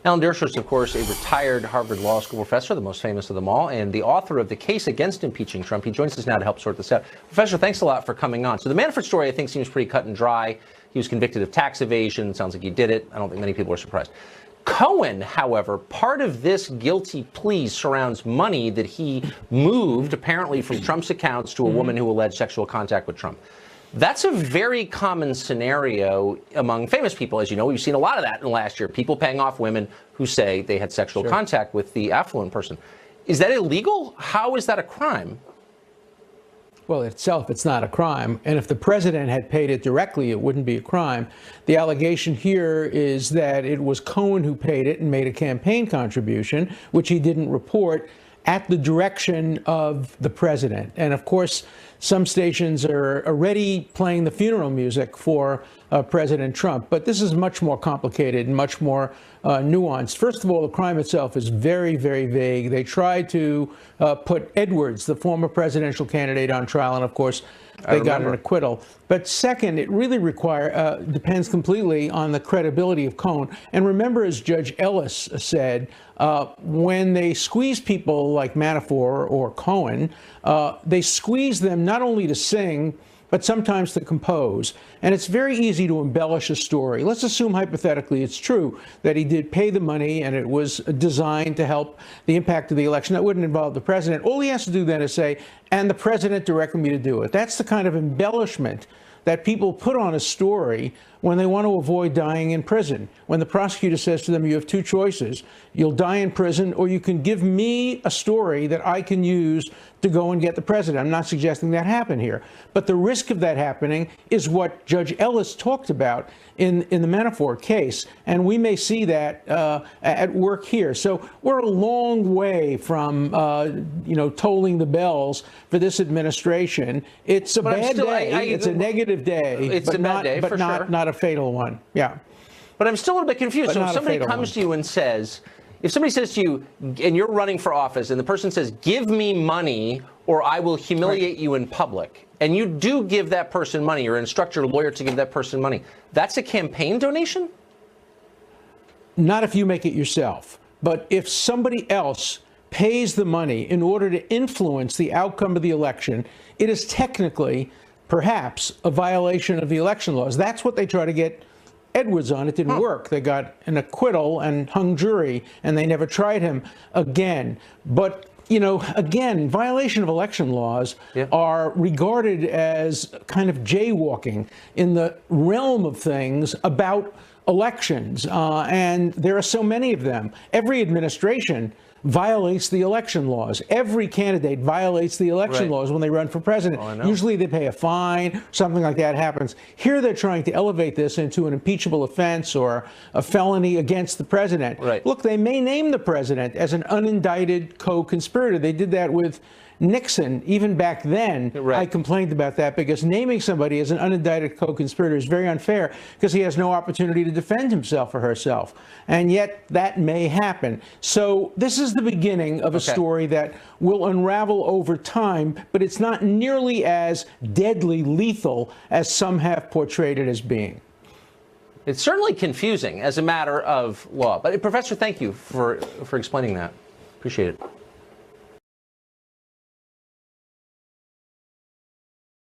Alan Dershowitz, of course, a retired Harvard Law School professor, the most famous of them all, and the author of The Case Against Impeaching Trump. He joins us now to help sort this out. Professor, thanks a lot for coming on. So the Manafort story, I think, seems pretty cut and dry. He was convicted of tax evasion. Sounds like he did it. I don't think many people are surprised. Cohen, however, part of this guilty plea surrounds money that he moved, apparently, from Trump's accounts to a woman who alleged sexual contact with Trump. That's a very common scenario among famous people. As you know, we've seen a lot of that in the last year. People paying off women who say they had sexual contact with the affluent person. Is that illegal? How is that a crime? Well, itself, it's not a crime. And if the president had paid it directly, it wouldn't be a crime. The allegation here is that it was Cohen who paid it and made a campaign contribution, which he didn't report, at the direction of the president. And of course, some stations are already playing the funeral music for President Trump. But this is much more complicated and much more nuanced. First of all, the crime itself is very, very vague. They tried to put Edwards, the former presidential candidate, on trial. And of course, they got an acquittal. But second, it really depends completely on the credibility of Cohen. And remember, as Judge Ellis said, when they squeeze people like Manafort or Cohen, they squeeze them not only to sing, but sometimes to compose. And it's very easy to embellish a story. Let's assume hypothetically it's true that he did pay the money and it was designed to help the impact of the election. That wouldn't involve the president. All he has to do then is say, and the president directed me to do it. That's the kind of embellishment that people put on a story when they want to avoid dying in prison. When the prosecutor says to them, you have two choices. You'll die in prison, or you can give me a story that I can use to go and get the president. I'm not suggesting that happened here. But the risk of that happening is what Judge Ellis talked about in the Manafort case. And we may see that at work here. So we're a long way from, tolling the bells for this administration. It's a bad day. It's a negative day. It's a bad day, for sure. Not a fatal one. Yeah. But I'm still a little bit confused. So if somebody comes to you and says, if somebody says to you, and you're running for office, and the person says, give me money or I will humiliate you in public, and you do give that person money, or instruct your lawyer to give that person money, that's a campaign donation? Not if you make it yourself. But if somebody else pays the money in order to influence the outcome of the election, it is technically, perhaps, a violation of the election laws. That's what they try to get Edwards on. It didn't work. They got an acquittal and hung jury, and they never tried him again. But, again, violation of election laws are regarded as kind of jaywalking in the realm of things about elections. And there are so many of them. Every administration violates the election laws. Every candidate violates the election laws when they run for president. Usually they pay a fine, something like that happens. Here they're trying to elevate this into an impeachable offense or a felony against the president. Look, they may name the president as an unindicted co-conspirator. They did that with Nixon. Even back then, I complained about that, because naming somebody as an unindicted co-conspirator is very unfair, because he has no opportunity to defend himself or herself. And yet that may happen. So this is the beginning of a story that will unravel over time, but it's not nearly as deadly lethal as some have portrayed it as being. It's certainly confusing as a matter of law. But Professor, thank you for explaining that. Appreciate it.